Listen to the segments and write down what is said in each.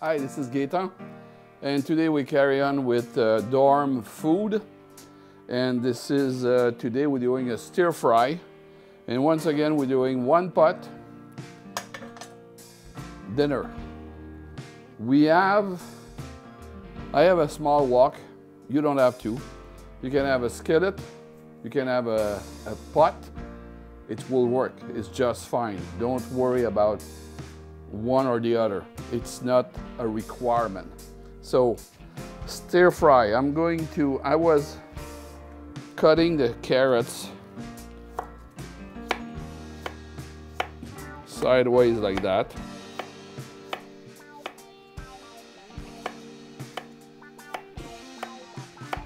Hi, this is Gaetan, and today we carry on with dorm food. And this is, today we're doing a stir fry. And once again, we're doing one pot dinner. I have a small wok. You don't have to. You can have a skillet. You can have a pot. It will work. It's just fine. Don't worry about one or the other. It's not a requirement. So, stir fry. I was cutting the carrots sideways like that.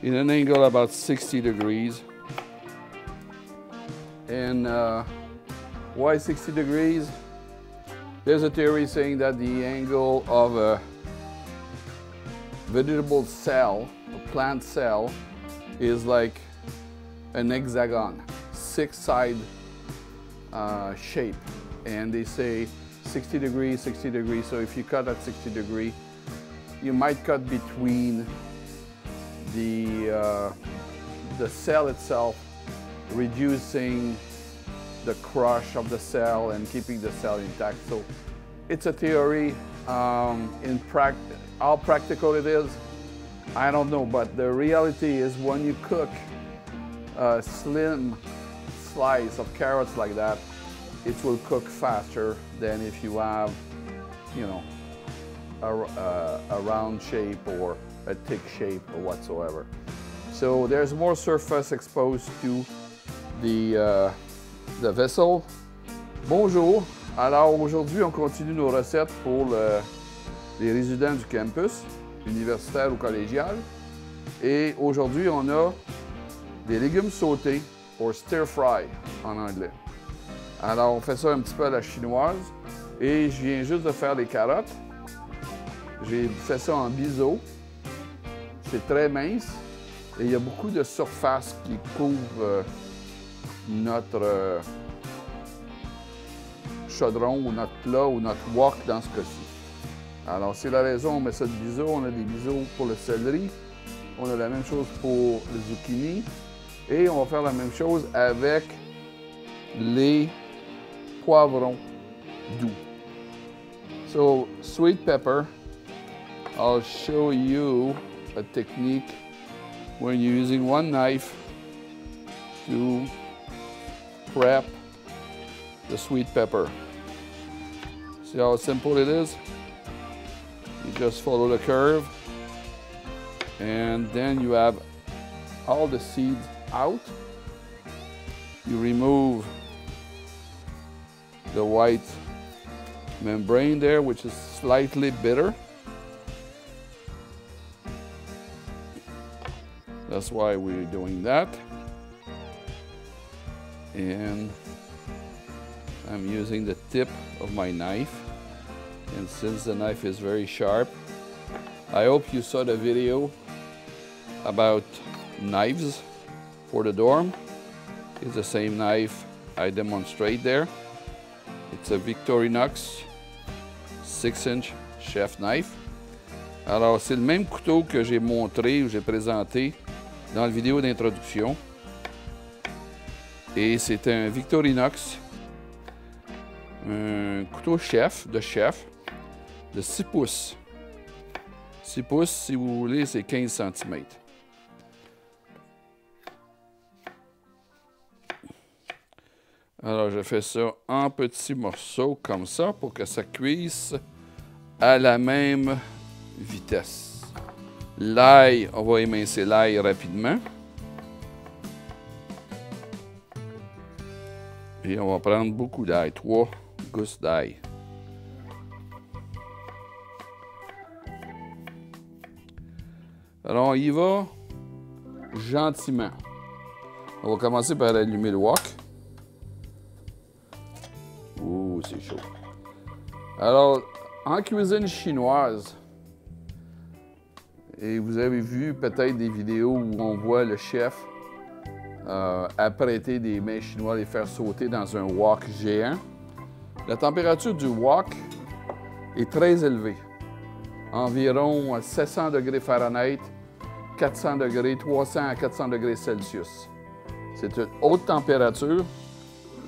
In an angle about 60 degrees. And why 60 degrees? There's a theory saying that the angle of a vegetable cell, a plant cell, is like an hexagon, 6-side shape. And they say 60 degrees, 60 degrees. So if you cut at 60 degrees, you might cut between the cell itself, reducing the crush of the cell and keeping the cell intact. So it's a theory. How practical it is, I don't know, but the reality is when you cook a slim slice of carrots like that, it will cook faster than if you have, you know, a round shape or a thick shape or whatsoever. So there's more surface exposed to the vessel. Bonjour! Alors aujourd'hui, on continue nos recettes pour les résidents du campus, universitaire ou collégial. Et aujourd'hui, on a des légumes sautés, or stir fry en anglais. Alors, on fait ça un petit peu à la chinoise. Et je viens juste de faire les carottes. J'ai fait ça en biseau. C'est très mince. Et il y a beaucoup de surface qui couvre notre chaudron ou notre plat ou notre wok dans ce cas-ci. Alors, c'est la raison, on met ça de biseau. On a des biseaux pour le céleri. On a la même chose pour le zucchini. Et on va faire la même chose avec les poivrons doux. So, sweet pepper. I'll show you a technique when you're using one knife to prep the sweet pepper. See how simple it is? You just follow the curve, and then you have all the seeds out. You remove the white membrane there, which is slightly bitter. That's why we're doing that. And I'm using the tip of my knife. And since the knife is very sharp, I hope you saw the video about knives for the dorm. It's the same knife I demonstrate there. It's a Victorinox 6-inch chef knife. Alors, c'est le même couteau que j'ai montré ou j'ai présenté dans la vidéo d'introduction. Et c'est un Victorinox, un couteau de chef, de 6 pouces. 6 pouces, si vous voulez, c'est 15 cm. Alors, je fais ça en petits morceaux comme ça pour que ça cuise à la même vitesse. L'ail, on va émincer l'ail rapidement. Et on va prendre beaucoup d'ail, 3 gousses d'ail. Alors, on y va gentiment. On va commencer par allumer le wok. Ouh, c'est chaud. Alors, en cuisine chinoise, et vous avez vu peut-être des vidéos où on voit le chef apprêter des mets chinois, les faire sauter dans un wok géant. La température du wok est très élevée. environ 700 degrés Fahrenheit, 400 degrés, 300 à 400 degrés Celsius. C'est une haute température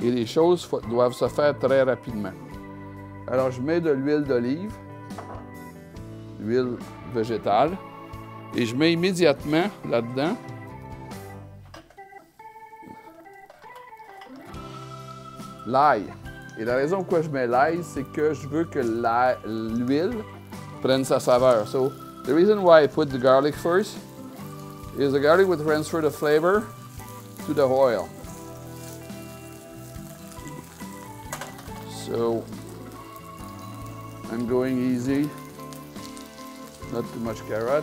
et les choses doivent se faire très rapidement. Alors, je mets de l'huile d'olive, l'huile végétale, et je mets immédiatement là-dedans l'ail. Et la raison pourquoi je mets l'ail, c'est que je veux que l'huile prenne sa saveur. So, the reason why I put the garlic first is the garlic will transfer the flavor to the oil. So I'm going easy, not too much carrot.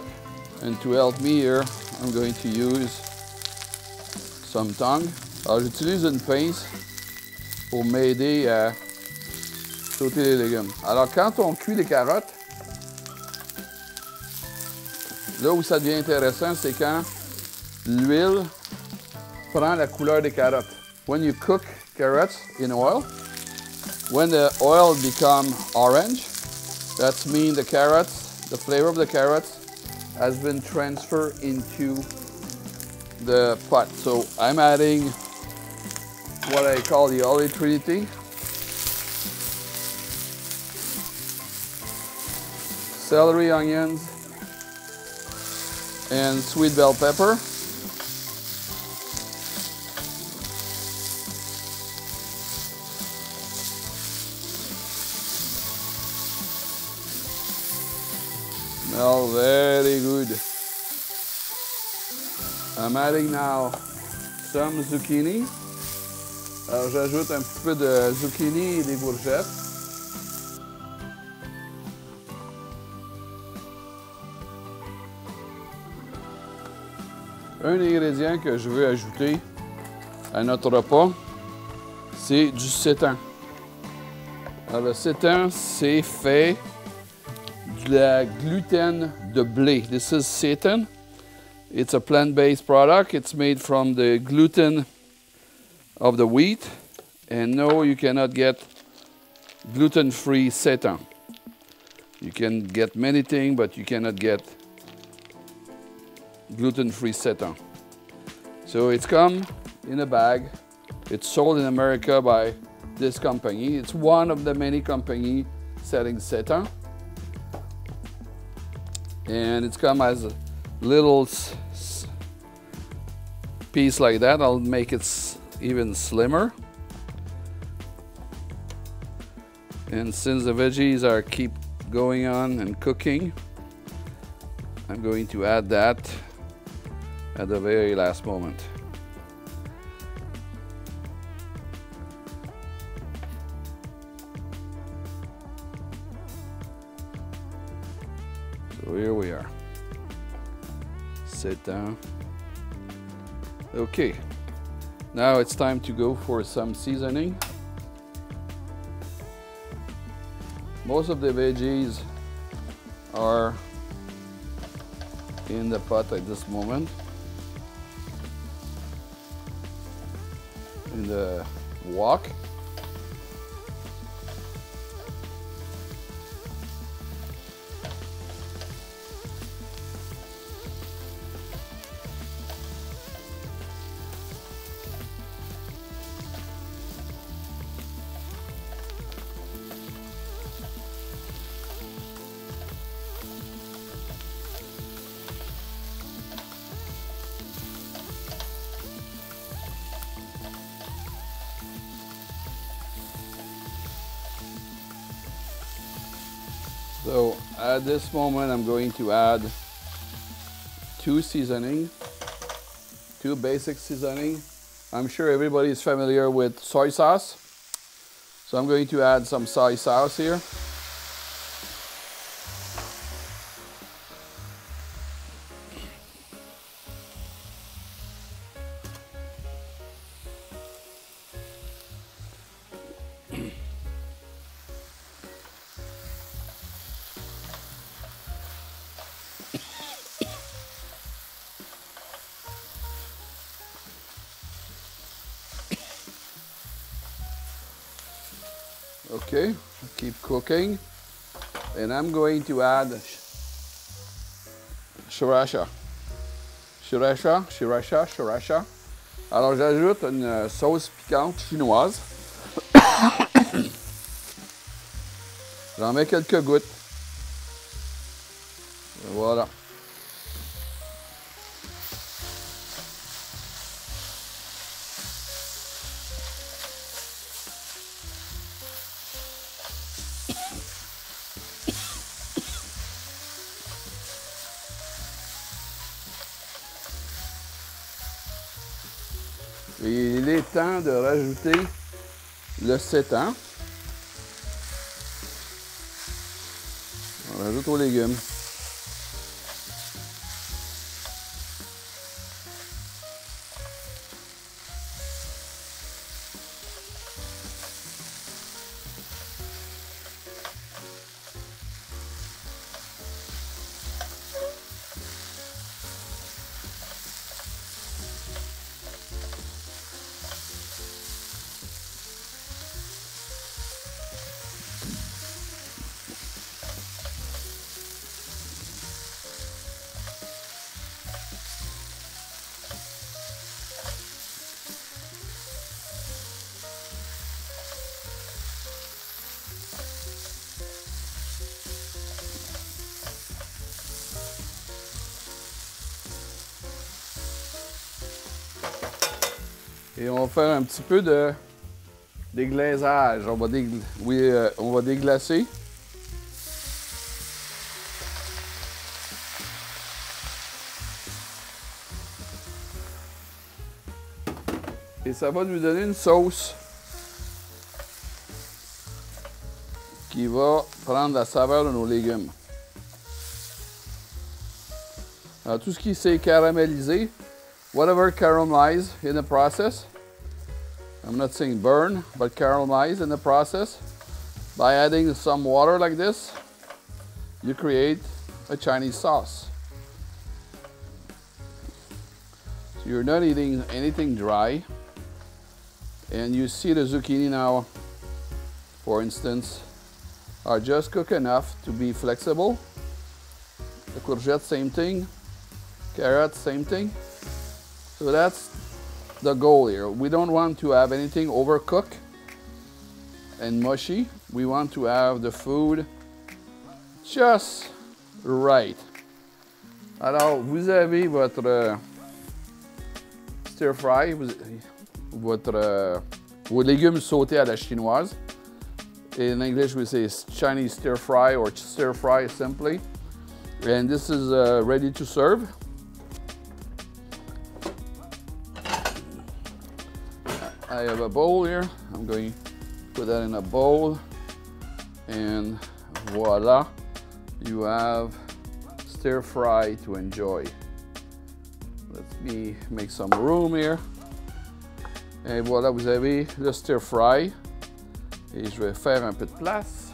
And to help me here, I'm going to use some tongue. Alors j'utilise une pince pour m'aider à sauter les légumes. Alors quand on cuit les carottes, là où ça devient intéressant, c'est quand l'huile prend la couleur des carottes. When you cook carrots in oil, when the oil becomes orange, that means the carrots, the flavor of the carrots has been transferred into the pot. So I'm adding what I call the Holy Trinity. Celery, onions, and sweet bell pepper. Smell very good. I'm adding now some zucchini. Alors j'ajoute un petit peu de zucchini et des courgettes. Un ingrédient que je veux ajouter à notre repas, c'est du Seitan. Alors le Seitan, c'est fait de la gluten de blé. This is Seitan. It's a plant-based product. It's made from the gluten of the wheat. And no, you cannot get gluten-free Seitan. You can get many things, but you cannot get gluten-free Seitan. So it's come in a bag. It's sold in America by this company. It's one of the many companies selling Seitan. And it's come as a little piece like that. I'll make it even slimmer. And since the veggies are keep going on and cooking, I'm going to add that at the very last moment. So here we are. Seitan. Okay. Now it's time to go for some seasoning. Most of the veggies are in the pot at this moment. In the wok. So at this moment, I'm going to add two basic seasoning. I'm sure everybody is familiar with soy sauce. So I'm going to add some soy sauce here. Okay, keep cooking. And I'm going to add Sriracha. Sriracha. Alors j'ajoute une sauce piquante chinoise. J'en mets quelques gouttes. Voilà. Et il est temps de rajouter le Seitan. On rajoute aux légumes. Et on va faire un petit peu de déglaisage. On va déglacer. Et ça va nous donner une sauce qui va prendre la saveur de nos légumes. Alors, tout ce qui s'est caramélisé, whatever caramelized in the process, I'm not saying burn, but caramelize in the process, by adding some water like this, you create a Chinese sauce. So you're not eating anything dry. And you see the zucchini now, for instance, are just cooked enough to be flexible. The courgette, same thing. Carrots, same thing. So that's the goal here. We don't want to have anything overcooked and mushy. We want to have the food just right. Alors, vous avez votre stir fry, vos légumes sautés à la chinoise. In English, we say Chinese stir fry or stir fry simply. And this is ready to serve. I have a bowl here. I'm going to put that in a bowl. And voila, you have stir fry to enjoy. Let me make some room here. Et voilà, vous avez le stir fry. Et je vais faire un peu de place.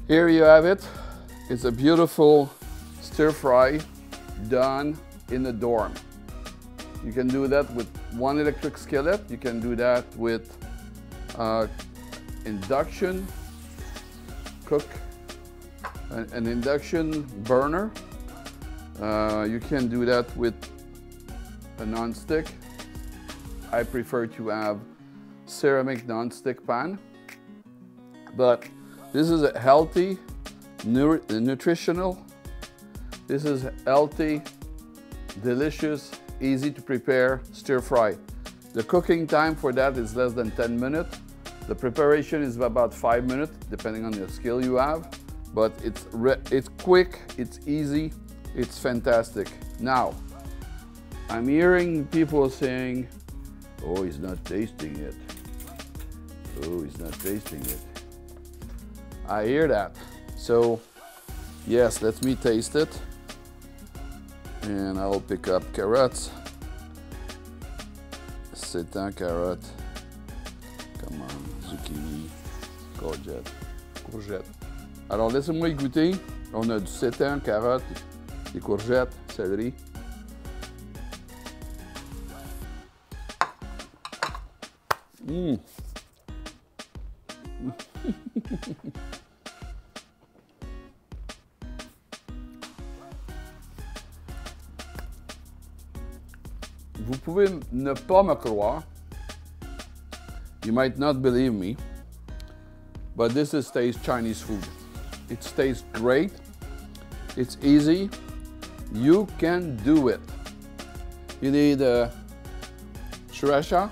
Here you have it. It's a beautiful stir fry done in the dorm. You can do that with one electric skillet. You can do that with induction cook, an induction burner. You can do that with a non-stick. I prefer to have ceramic non-stick pan. But this is a healthy, nutritional. This is healthy, delicious, easy to prepare stir fry. The cooking time for that is less than 10 minutes. The preparation is about 5 minutes, depending on the skill you have. But it's quick, it's easy, it's fantastic. Now, I'm hearing people saying, oh, he's not tasting it. Oh, he's not tasting it. I hear that. So, yes, let me taste it. And I'll pick up carrots. Seitan carrot. Come on, zucchini, courgette. Alors, laissez-moi y goûter. On a du seitan, carottes, des courgettes, céleri. Vous pouvez ne pas me croire. You might not believe me, but this is Chinese food. It tastes great. It's easy. You can do it. You need Sriracha,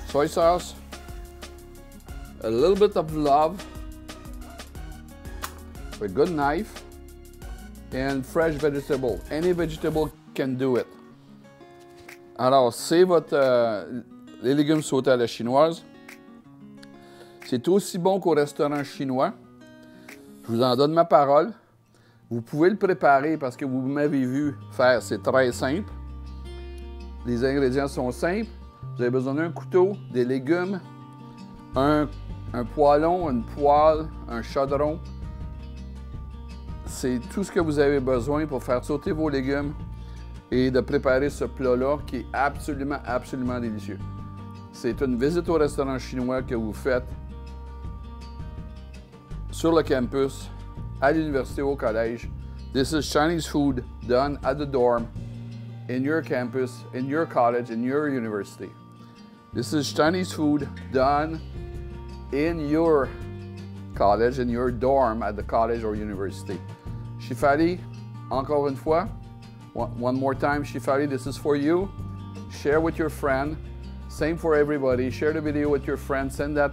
soy sauce, a little bit of love, a good knife, and fresh vegetable. Any vegetable can do it. Alors, c'est les légumes sautés à la chinoise. C'est aussi bon qu'au restaurant chinois. Je vous en donne ma parole. Vous pouvez le préparer parce que vous m'avez vu faire. C'est très simple. Les ingrédients sont simples. Vous avez besoin d'un couteau, des légumes, un poêlon, une poêle, un chaudron. C'est tout ce que vous avez besoin pour faire sauter vos légumes et de préparer ce plat-là qui est absolument, absolument délicieux. C'est une visite au restaurant chinois que vous faites sur le campus, à l'université ou au collège. This is Chinese food done at the dorm, in your campus, in your college, in your university. This is Chinese food done in your college, in your dorm at the college or university. Shifali, encore une fois, one more time, Shifali, this is for you. Share with your friend. Same for everybody. Share the video with your friends. Send that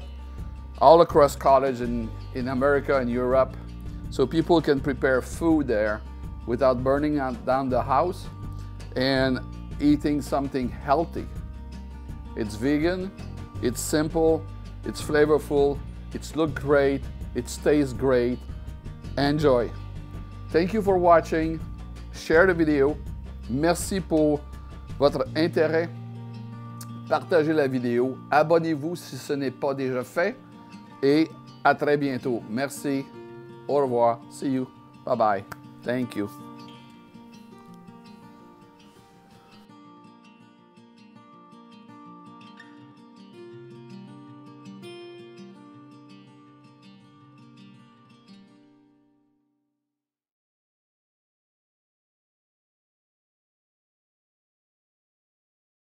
all across college in America and Europe so people can prepare food there without burning down the house and eating something healthy. It's vegan, it's simple, it's flavorful, it's look great, it tastes great. Enjoy. Thank you for watching. Share the video. Merci pour votre intérêt. Partagez la vidéo. Abonnez-vous si ce n'est pas déjà fait. Et à très bientôt. Merci. Au revoir. See you. Bye bye. Thank you.